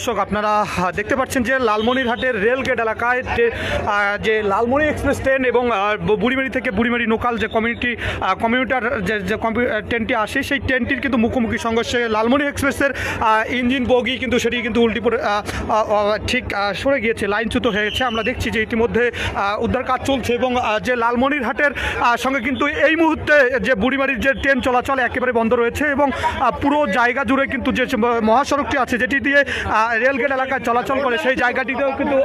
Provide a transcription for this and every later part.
দর্শক আপনারা দেখতে পাচ্ছেন যে লালমনিরহাটের রেলগেট এলাকায় যে লালমনি এক্সপ্রেস ট্রেন এবং বুড়িমারি থেকে বুড়িমারি লোকাল যে কমিউটার যে ট্রেনটি আসে সেই ট্রেনটির কিন্তু মুখোমুখি সংঘর্ষে লালমনি এক্সপ্রেসের ইঞ্জিন বগি কিন্তু সেটি কিন্তু উল্টি পড়ে ঠিক সরে গিয়েছে, লাইনচ্যুত হয়েছে। আমরা দেখছি যে ইতিমধ্যে উদ্ধার কাজ চলছে এবং যে লালমনিরহাটের সঙ্গে কিন্তু এই মুহূর্তে যে বুড়িমারির যে ট্রেন চলাচল একেবারে বন্ধ রয়েছে এবং পুরো জায়গা জুড়ে কিন্তু যে মহাসড়কটি আছে যেটি দিয়ে রেলগেট এলাকায় চলাচল করে সেই জায়গাটিতেও কিন্তু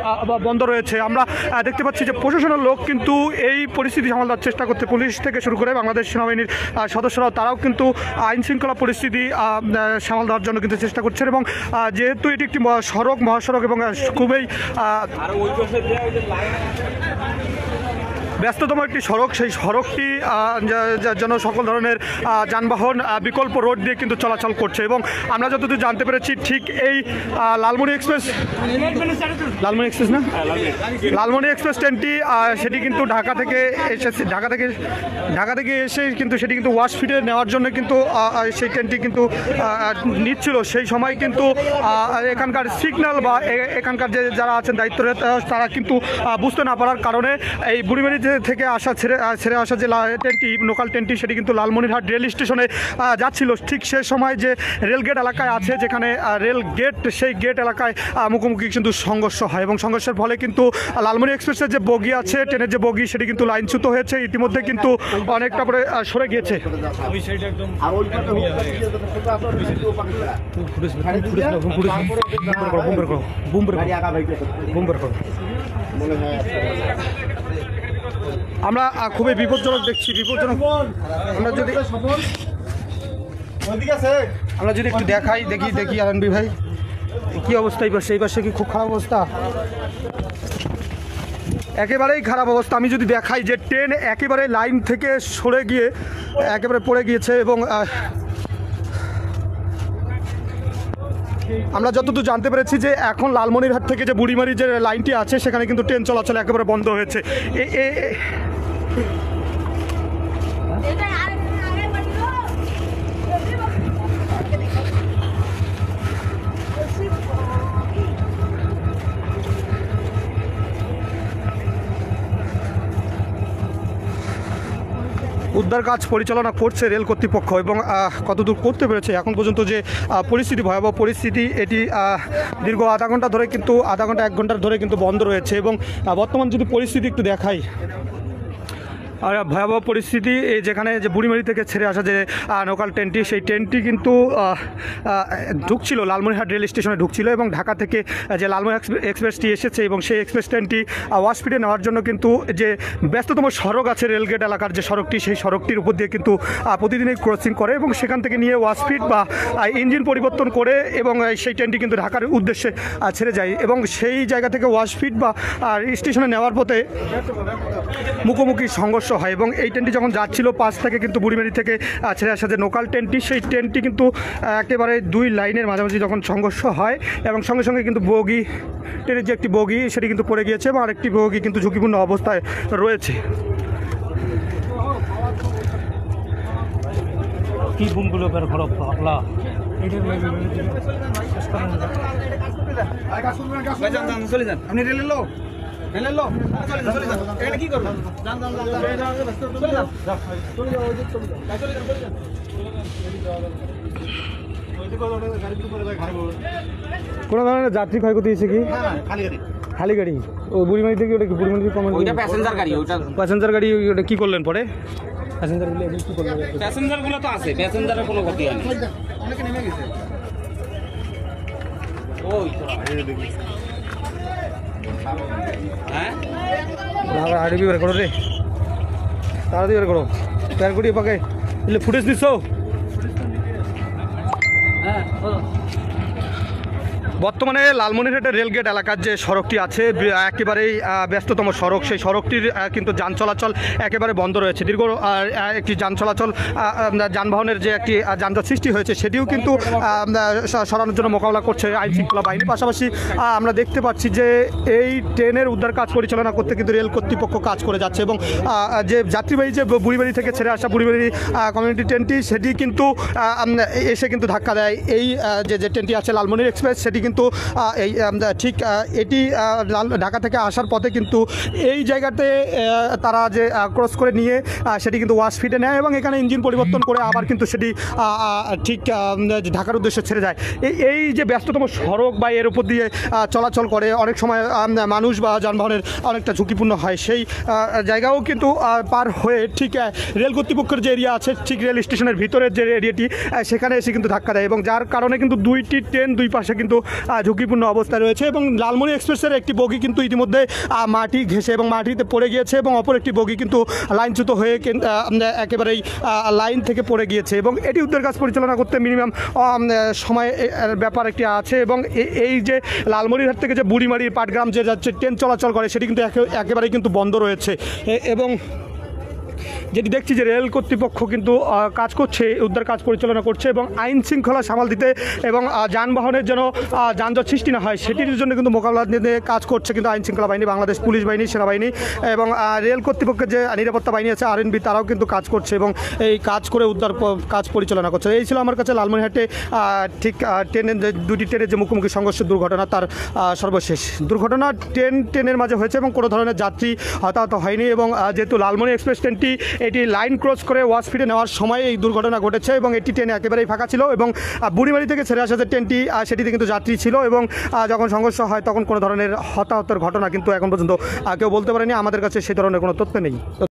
বন্ধ রয়েছে। আমরা দেখতে পাচ্ছি যে প্রশাসনের লোক কিন্তু এই পরিস্থিতি সামাল দেওয়ার চেষ্টা করছে, পুলিশ থেকে শুরু করে বাংলাদেশ সেনাবাহিনীর সদস্যরাও তারাও কিন্তু আইন শৃঙ্খলা পরিস্থিতি সামাল দেওয়ার জন্য কিন্তু চেষ্টা করছেন। এবং যেহেতু এটি একটি মহাসড়ক এবং খুবই ব্যস্ততম একটি সড়ক, সেই সড়কটি যেন সকল ধরনের যানবাহন বিকল্প রোড দিয়ে কিন্তু চলাচল করছে। এবং আমরা যতদূর জানতে পেরেছি ঠিক এই লালমনি এক্সপ্রেস ট্রেনটি সেটি কিন্তু ঢাকা থেকে এসে কিন্তু সেটি কিন্তু ওয়াশফিটে নেওয়ার জন্য কিন্তু সেই ট্রেনটি কিন্তু নিচ্ছিল। সেই সময় কিন্তু এখানকার সিগন্যাল বা এখানকার যে যারা আছেন দায়িত্বরত তারা কিন্তু বুঝতে না পারার কারণে এই বুড়িমারি থেকে আসা ছেড়ে আসা যে ট্রেনটি লোকাল ট্রেনটি সেটি কিন্তু লালমনিরহাট রেল স্টেশনে যাচ্ছিল। ঠিক সেই সময় যে রেলগেট এলাকায় আছে যেখানে রেল গেট, সেই গেট এলাকায় মুখোমুখি কিন্তু সংঘর্ষ হয় এবং সংঘর্ষের ফলে কিন্তু লালমনি এক্সপ্রেসের যে বগি আছে, ট্রেনের যে বগি সেটি কিন্তু লাইনচ্যুত হয়েছে, ইতিমধ্যে কিন্তু অনেকটা পরে সরে গিয়েছে। আমরা খুবই বিপজ্জনক দেখছি, বিপজ্জনক। আমরা যদি একটু দেখি আরনবি ভাই কি অবস্থা এই পাশে কি খুব খারাপ অবস্থা? একেবারেই খারাপ অবস্থা। আমি যদি দেখাই যে ট্রেন একেবারে লাইন থেকে সরে গিয়ে একেবারে পড়ে গিয়েছে এবং আমরা যতদূর জানতে পেরেছি যে এখন লালমনিরহাট থেকে যে বুড়িমারি যে লাইনটি আছে সেখানে কিন্তু ট্রেন চলাচল একেবারে বন্ধ হয়েছে। উদ্ধার কাজ পরিচালনা করছে রেল কর্তৃপক্ষ এবং কতদূর করতে পেরেছে এখন পর্যন্ত যে পরিস্থিতি, ভয়াবহ পরিস্থিতি, এটি দীর্ঘ আধা ঘন্টা এক ঘন্টার ধরে কিন্তু বন্ধ রয়েছে। এবং বর্তমান যদি পরিস্থিতি একটু দেখাই, আর ভয়াবহ পরিস্থিতি যেখানে যে বুড়িমারি থেকে ছেড়ে আসা যে লোকাল ট্রেনটি, সেই ট্রেনটি কিন্তু ঢুকছিল লালমনিরহাট রেল স্টেশনে ঢুকছিল এবং ঢাকা থেকে যে লালমনি এক্সপ্রেসটি এসেছে এবং সেই এক্সপ্রেস ট্রেনটি ওয়াশফিটে নেওয়ার জন্য কিন্তু যে ব্যস্ততম সড়ক আছে রেলগেট এলাকার যে সড়কটি, সেই সড়কটির উপর দিয়ে কিন্তু প্রতিদিনই ক্রসিং করে এবং সেখান থেকে নিয়ে ওয়াশফিট বা ইঞ্জিন পরিবর্তন করে এবং সেই ট্রেনটি কিন্তু ঢাকার উদ্দেশ্যে ছেড়ে যায় এবং সেই জায়গা থেকে ওয়াশফিট বা স্টেশনে নেওয়ার পথে মুখোমুখি সংঘর্ষ হয়। এবং এই ট্রেনটি যখন যাচ্ছিল পাশ থেকে কিন্তু বুড়িমারি থেকে ছেড়ে আসা যে লোকাল ট্রেনটি, সেই ট্রেনটি কিন্তু একেবারে দুই লাইনের মাঝামাঝি যখন সংঘর্ষ হয় এবং সঙ্গে সঙ্গে কিন্তু বগি, ট্রেনের যে একটি বগি সেটি কিন্তু পড়ে গিয়েছে এবং আরেকটি বগি কিন্তু ঝুঁকিপূর্ণ অবস্থায় রয়েছে। কি বুমগুলো বের করো পাগলা চলে যান, আপনি রেলে লো কি করবেন? কোনো ধরনের যাত্রী ক্ষয়ক্ষতি হয়েছে কি? খালি গাড়ি ও বুড়িমারি থেকে ওটা কি বুড়িমারি প্যাসেঞ্জার গাড়ি ওটা কি করলেন পরে? প্যাসেঞ্জারগুলো তো আছে, প্যাসেঞ্জারের কোনো ক্ষতি হয়নি। অনেকে নেমে গেছে। ওই হ্যাঁ আরবি বের করো রে, তাড়াতাড়ি বের করো, প্যার করিয়ে পাকে ফুটেজ দিচ্ছ। হ্যাঁ বর্তমানে লালমনিরহাটের রেলগেট এলাকার যে সড়কটি আছে একেবারেই ব্যস্ততম সড়ক, সেই সড়কটির কিন্তু যান চলাচল একেবারে বন্ধ রয়েছে। দীর্ঘ একটি যান চলাচল যানবাহনের যে একটি যানজট সৃষ্টি হয়েছে সেটিও কিন্তু সরানোর জন্য মোকাবিলা করছে আইন শৃঙ্খলা বাহিনী। পাশাপাশি আমরা দেখতে পাচ্ছি যে এই ট্রেনের উদ্ধার কাজ পরিচালনা করতে কিন্তু রেল কর্তৃপক্ষ কাজ করে যাচ্ছে এবং যে যাত্রীবাহী যে বুড়িমারি থেকে ছেড়ে আসা বুড়িমারি কমিউনিটি ট্রেনটি সেটি কিন্তু এসে কিন্তু ধাক্কা দেয় এই যে ট্রেনটি আছে লালমনির এক্সপ্রেস, সেটি কিন্তু এই ঠিক এটি ঢাকা থেকে আসার পথে কিন্তু এই জায়গাতে তারা যে ক্রস করে নিয়ে সেটি কিন্তু ওয়াশফিটে নেয় এবং এখানে ইঞ্জিন পরিবর্তন করে আবার কিন্তু সেটি ঠিক ঢাকার উদ্দেশ্যে ছেড়ে যায়। এই যে ব্যস্ততম সড়ক বা এর উপর দিয়ে চলাচল করে অনেক সময় মানুষ বা যানবাহনের অনেকটা ঝুঁকিপূর্ণ হয়, সেই জায়গাও কিন্তু পার হয়ে ঠিক রেল কর্তৃপক্ষের যে এরিয়া আছে ঠিক রেল স্টেশনের ভিতরের যে এরিয়াটি সেখানে এসে কিন্তু ধাক্কা দেয় এবং যার কারণে কিন্তু দুইটি ট্রেন দুই পাশে কিন্তু ঝুঁকিপূর্ণ অবস্থায় রয়েছে এবং লালমনি এক্সপ্রেসের একটি বগি কিন্তু ইতিমধ্যে মাটি ঘেঁষে এবং মাটিতে পড়ে গিয়েছে এবং অপর একটি বগি কিন্তু লাইনচ্যুত হয়ে একেবারেই লাইন থেকে পড়ে গিয়েছে এবং এটি উদ্ধার কাজ পরিচালনা করতে মিনিমাম সময় ব্যাপার একটি আছে এবং এই যে লালমনিরহাট থেকে যে বুড়িমারির পাটগ্রাম যে যাচ্ছে ট্রেন চলাচল করে সেটি কিন্তু একেবারেই কিন্তু বন্ধ রয়েছে এবং যেটি দেখছি যে রেল কর্তৃপক্ষ কিন্তু কাজ করছে, উদ্ধার কাজ পরিচালনা করছে এবং আইন শৃঙ্খলা সামাল দিতে এবং যানবাহনের যেন যানজট সৃষ্টি না হয় সেটির জন্য কিন্তু মোকাবিলা নিতে কাজ করছে কিন্তু আইন শৃঙ্খলা বাহিনী, বাংলাদেশ পুলিশ বাহিনী, সেনাবাহিনী এবং রেল কর্তৃপক্ষের যে নিরাপত্তা বাহিনী আছে আরএনবি, তারাও কিন্তু কাজ করছে এবং এই কাজ করে উদ্ধার কাজ পরিচালনা করছে। এই ছিল আমার কাছে লালমনিরহাটে ঠিক দুটি ট্রেনের যে মুখোমুখি সংঘর্ষের দুর্ঘটনা তার সর্বশেষ দুর্ঘটনা ট্রেনের মাঝে হয়েছে এবং কোনো ধরনের যাত্রী হতাহত হয়নি এবং যেহেতু লালমনি এক্সপ্রেস ট্রেনটি এটি লাইন ক্রস করে ওয়াশফিটে নেওয়ার সময় এই দুর্ঘটনা ঘটেছে এবং এটি ট্রেন একেবারেই ফাঁকা ছিল এবং বুড়িমারি থেকে ছেড়ে আসা যে ট্রেনটি সেটিতে কিন্তু যাত্রী ছিল এবং যখন সংঘর্ষ হয় তখন কোনো ধরনের হতাহতের ঘটনা কিন্তু এখন পর্যন্ত কেউ বলতে পারেনি, আমাদের কাছে সেই ধরনের কোনো তথ্য নেই।